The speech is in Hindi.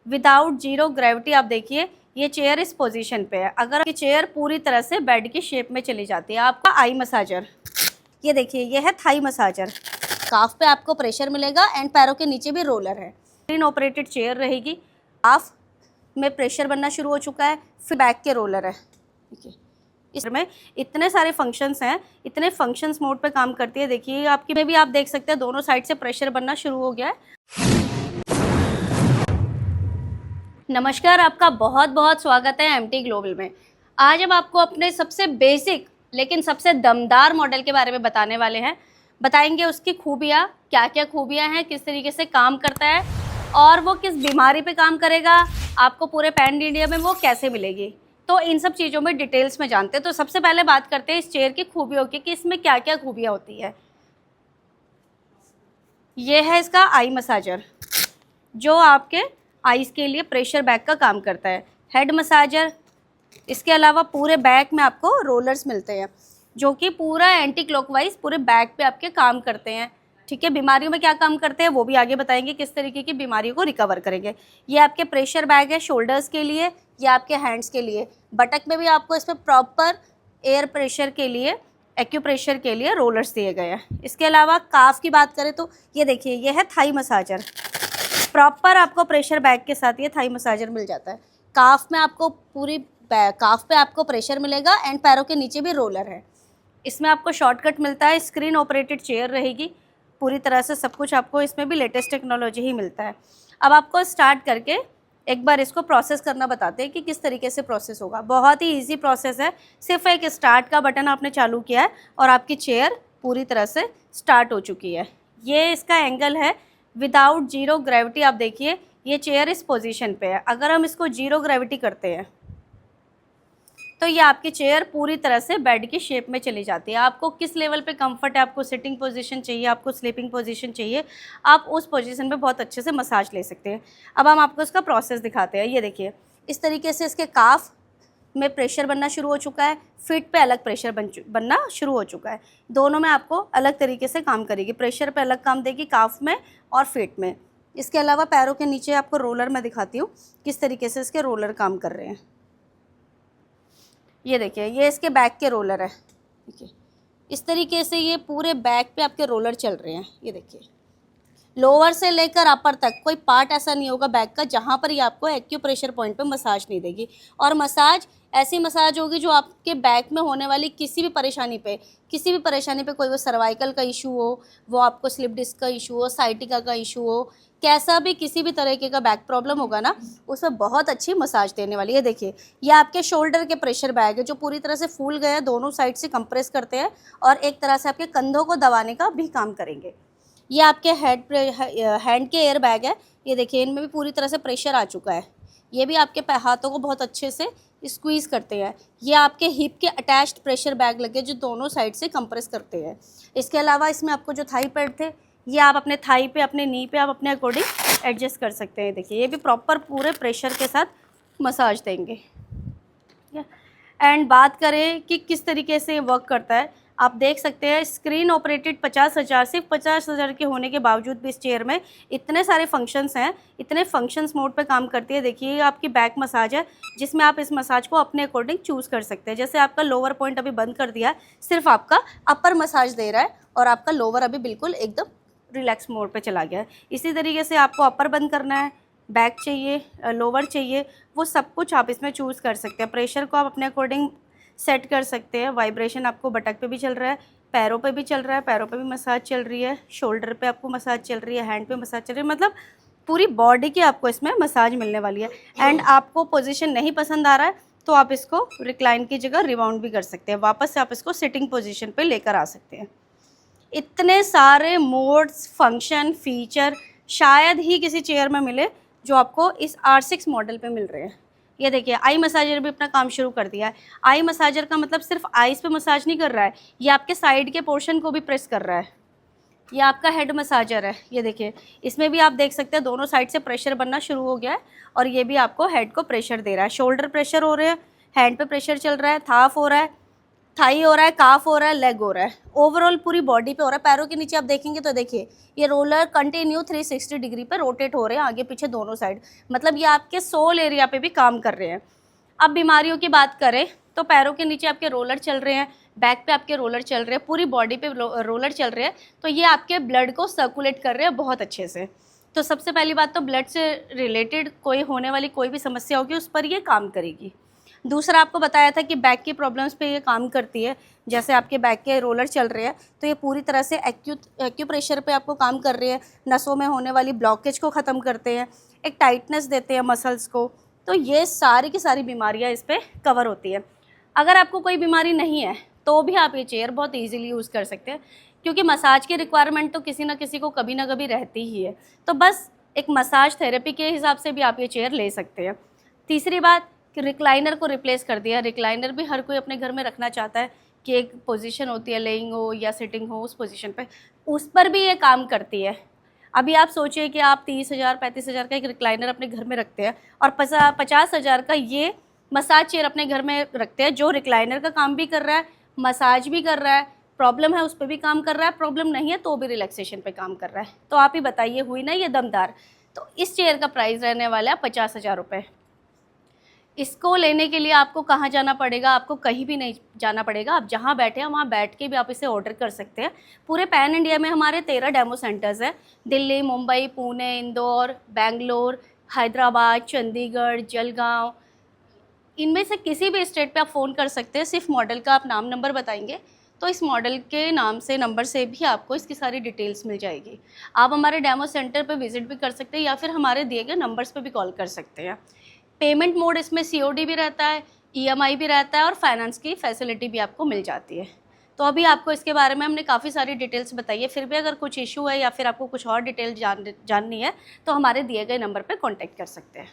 Without zero gravity. आप देखिए ये चेयर इस पोजीशन पे है। अगर ये चेयर पूरी तरह से बेड की शेप में चली जाती है। आपका आई मसाजर, ये देखिए ये है थाई मसाजर। काफ पे आपको प्रेशर मिलेगा एंड पैरों के नीचे भी रोलर है। स्क्रीन ऑपरेटेड चेयर रहेगी। काफ में प्रेशर बनना शुरू हो चुका है, फिर बैक के रोलर है। देखिए इसमें इतने सारे फंक्शंस हैं, इतने फंक्शंस मोड पे काम करती है। देखिए आपकी में भी आप देख सकते हैं दोनों साइड से प्रेशर बनना शुरू हो गया है। नमस्कार, आपका बहुत बहुत स्वागत है एमटी ग्लोबल में। आज हम आपको अपने सबसे बेसिक लेकिन सबसे दमदार मॉडल के बारे में बताने वाले हैं। बताएंगे उसकी खूबियाँ, क्या क्या खूबियाँ हैं, किस तरीके से काम करता है और वो किस बीमारी पे काम करेगा, आपको पूरे पैन इंडिया में वो कैसे मिलेगी। तो इन सब चीज़ों में डिटेल्स में जानते हैं। तो सबसे पहले बात करते हैं इस चेयर की खूबियों की कि इसमें क्या क्या खूबियाँ होती है। ये है इसका आई मसाजर, जो आपके आइज़ के लिए प्रेशर बैक का काम करता है। हेड मसाजर, इसके अलावा पूरे बैक में आपको रोलर्स मिलते हैं जो कि पूरा एंटी क्लॉकवाइज पूरे बैक पे आपके काम करते हैं। ठीक है, बीमारियों में क्या काम करते हैं वो भी आगे बताएंगे, किस तरीके की बीमारियों को रिकवर करेंगे। ये आपके प्रेशर बैग है शोल्डर्स के लिए या आपके हैंड्स के लिए। बटक में भी आपको इसमें प्रॉपर एयर प्रेशर के लिए, एक्यूप्रेशर के लिए रोलर्स दिए गए हैं। इसके अलावा काफ की बात करें तो ये देखिए ये है थाई मसाजर। प्रॉपर आपको प्रेशर बैग के साथ ये थाई मसाजर मिल जाता है। काफ में आपको पूरी काफ पे आपको प्रेशर मिलेगा एंड पैरों के नीचे भी रोलर है। इसमें आपको शॉर्टकट मिलता है, स्क्रीन ऑपरेटेड चेयर रहेगी। पूरी तरह से सब कुछ आपको इसमें भी लेटेस्ट टेक्नोलॉजी ही मिलता है। अब आपको स्टार्ट करके एक बार इसको प्रोसेस करना बताते हैं कि किस तरीके से प्रोसेस होगा। बहुत ही ईजी प्रोसेस है। सिर्फ एक स्टार्ट का बटन आपने चालू किया है और आपकी चेयर पूरी तरह से स्टार्ट हो चुकी है। ये इसका एंगल है विदाउट जीरो ग्रेविटी। आप देखिए ये चेयर इस पोजीशन पे है। अगर हम इसको जीरो ग्रेविटी करते हैं तो ये आपकी चेयर पूरी तरह से बेड की शेप में चली जाती है। आपको किस लेवल पे कंफर्ट है, आपको सिटिंग पोजीशन चाहिए, आपको स्लीपिंग पोजीशन चाहिए, आप उस पोजीशन पे बहुत अच्छे से मसाज ले सकते हैं। अब हम आपको इसका प्रोसेस दिखाते हैं। ये देखिए इस तरीके से इसके काफ में प्रेशर बनना शुरू हो चुका है, फीट पे अलग प्रेशर बनना शुरू हो चुका है। दोनों में आपको अलग तरीके से काम करेगी। प्रेशर पे अलग काम देगी काफ में और फीट में। इसके अलावा पैरों के नीचे आपको रोलर मैं दिखाती हूँ किस तरीके से इसके रोलर काम कर रहे हैं। ये देखिए ये इसके बैक के रोलर है। देखिए इस तरीके से ये पूरे बैक पे आपके रोलर चल रहे हैं। ये देखिए लोअर से लेकर अपर तक कोई पार्ट ऐसा नहीं होगा बैक का जहाँ पर ये आपको एक्यूप्रेशर पॉइंट पे मसाज नहीं देगी। और मसाज ऐसी मसाज होगी जो आपके बैक में होने वाली किसी भी परेशानी पे कोई वो सर्वाइकल का इशू हो, वो आपको स्लिप डिस्क का इशू हो, साइटिका का इशू हो, कैसा भी किसी भी तरीके का बैक प्रॉब्लम होगा ना, उसमें बहुत अच्छी मसाज देने वाली है। देखिए ये आपके शोल्डर के प्रेशर बैग है जो पूरी तरह से फूल गए, दोनों साइड से कंप्रेस करते हैं और एक तरह से आपके कंधों को दबाने का भी काम करेंगे। ये आपके हैंड के एयर बैग है। ये देखिए इनमें भी पूरी तरह से प्रेशर आ चुका है। ये भी आपके हाथों को बहुत अच्छे से स्क्वीज़ करते हैं। ये आपके हिप के अटैच्ड प्रेशर बैग लगे जो दोनों साइड से कंप्रेस करते हैं। इसके अलावा इसमें आपको जो थाई पैड थे ये आप अपने थाई पे, अपने नी पे आप अपने अकॉर्डिंग एडजस्ट कर सकते हैं। देखिए ये भी प्रॉपर पूरे प्रेशर के साथ मसाज देंगे। एंड बात करें कि किस तरीके से वर्क करता है, आप देख सकते हैं स्क्रीन ऑपरेटेड 50,000, सिर्फ 50,000 के होने के बावजूद भी इस चेयर में इतने सारे फंक्शंस हैं, इतने फंक्शंस मोड पे काम करती है। देखिए ये आपकी बैक मसाज है जिसमें आप इस मसाज को अपने अकॉर्डिंग चूज़ कर सकते हैं। जैसे आपका लोअर पॉइंट अभी बंद कर दिया है, सिर्फ आपका अपर मसाज दे रहा है और आपका लोअर अभी बिल्कुल एकदम रिलैक्स मोड पे चला गया है। इसी तरीके से आपको अपर बंद करना है, बैक चाहिए, लोअर चाहिए, वो सब कुछ आप इसमें चूज़ कर सकते हैं। प्रेशर को आप अपने अकॉर्डिंग सेट कर सकते हैं। वाइब्रेशन आपको बटक पे भी चल रहा है, पैरों पे भी चल रहा है, पैरों पे भी मसाज चल रही है, शोल्डर पे आपको मसाज चल रही है, हैंड पे मसाज चल रही है, मतलब पूरी बॉडी की आपको इसमें मसाज मिलने वाली है। एंड आपको पोजीशन नहीं पसंद आ रहा है तो आप इसको रिक्लाइन की जगह रिबाउंड भी कर सकते हैं, वापस से आप इसको सिटिंग पोजीशन पे लेकर आ सकते हैं। इतने सारे मोड्स, फंक्शन, फीचर शायद ही किसी चेयर में मिले जो आपको इस R6 मॉडल पे मिल रहे हैं। ये देखिए आई मसाजर भी अपना काम शुरू कर दिया है। आई मसाजर का मतलब सिर्फ आइज़ पे मसाज नहीं कर रहा है, ये आपके साइड के पोर्शन को भी प्रेस कर रहा है। ये आपका हेड मसाजर है। ये देखिए इसमें भी आप देख सकते हैं दोनों साइड से प्रेशर बनना शुरू हो गया है और ये भी आपको हेड को प्रेशर दे रहा है। शोल्डर प्रेशर हो रहे हैं, हैंड पे प्रेशर चल रहा है, थाफ हो रहा है, थाई हो रहा है, काफ हो रहा है, लेग हो रहा है, ओवरऑल पूरी बॉडी पे हो रहा है। पैरों के नीचे आप देखेंगे तो देखिए ये रोलर कंटिन्यू 360 डिग्री पे रोटेट हो रहे हैं आगे पीछे दोनों साइड, मतलब ये आपके सोल एरिया पे भी काम कर रहे हैं। अब बीमारियों की बात करें तो पैरों के नीचे आपके रोलर चल रहे हैं, बैक पे आपके रोलर चल रहे हैं, पूरी बॉडी पे रोलर चल रहे हैं, तो ये आपके ब्लड को सर्कुलेट कर रहे हैं बहुत अच्छे से। तो सबसे पहली बात तो ब्लड से रिलेटेड कोई होने वाली कोई भी समस्या होगी उस पर ये काम करेगी। दूसरा आपको बताया था कि बैक की प्रॉब्लम्स पे ये काम करती है, जैसे आपके बैक के रोलर चल रहे हैं तो ये पूरी तरह से एक्यूप्रेशर पे आपको काम कर रहे हैं, नसों में होने वाली ब्लॉकेज को ख़त्म करते हैं, एक टाइटनेस देते हैं मसल्स को। तो ये सारी की सारी बीमारियाँ इस पर कवर होती है। अगर आपको कोई बीमारी नहीं है तो भी आप ये चेयर बहुत ईजीली यूज़ कर सकते हैं, क्योंकि मसाज की रिक्वायरमेंट तो किसी ना किसी को कभी ना कभी रहती ही है, तो बस एक मसाज थेरेपी के हिसाब से भी आप ये चेयर ले सकते हैं। तीसरी बात कि रिक्लाइनर को रिप्लेस कर दिया। रिक्लाइनर भी हर कोई अपने घर में रखना चाहता है कि एक पोजीशन होती है, लेइंग हो या सिटिंग हो, उस पोजीशन पे, उस पर भी ये काम करती है। अभी आप सोचिए कि आप 30,000 35,000 का एक रिक्लाइनर अपने घर में रखते हैं और 50,000 का ये मसाज चेयर अपने घर में रखते हैं, जो रिक्लाइनर का काम भी कर रहा है, मसाज भी कर रहा है, प्रॉब्लम है उस पर भी काम कर रहा है, प्रॉब्लम नहीं है तो भी रिलैक्सेशन पे काम कर रहा है। तो आप ही बताइए, हुई ना ये दमदार। तो इस चेयर का प्राइस रहने वाला है 50,000 रुपये। इसको लेने के लिए आपको कहाँ जाना पड़ेगा? आपको कहीं भी नहीं जाना पड़ेगा, आप जहाँ बैठे हैं वहाँ बैठ के भी आप इसे ऑर्डर कर सकते हैं। पूरे पैन इंडिया में हमारे 13 डेमो सेंटर्स हैं, दिल्ली, मुंबई, पुणे, इंदौर, बेंगलोर, हैदराबाद, चंडीगढ़, जलगांव, इनमें से किसी भी स्टेट पे आप फ़ोन कर सकते हैं। सिर्फ मॉडल का आप नाम नंबर बताएंगे तो इस मॉडल के नाम से नंबर से भी आपको इसकी सारी डिटेल्स मिल जाएगी। आप हमारे डेमो सेंटर पे विज़िट भी कर सकते हैं या फिर हमारे दिए गए नंबर्स पे भी कॉल कर सकते हैं। पेमेंट मोड इसमें COD भी रहता है, EMI भी रहता है और फाइनेंस की फैसिलिटी भी आपको मिल जाती है। तो अभी आपको इसके बारे में हमने काफ़ी सारी डिटेल्स बताई है, फिर भी अगर कुछ इशू है या फिर आपको कुछ और डिटेल जाननी है तो हमारे दिए गए नंबर पर कॉन्टैक्ट कर सकते हैं।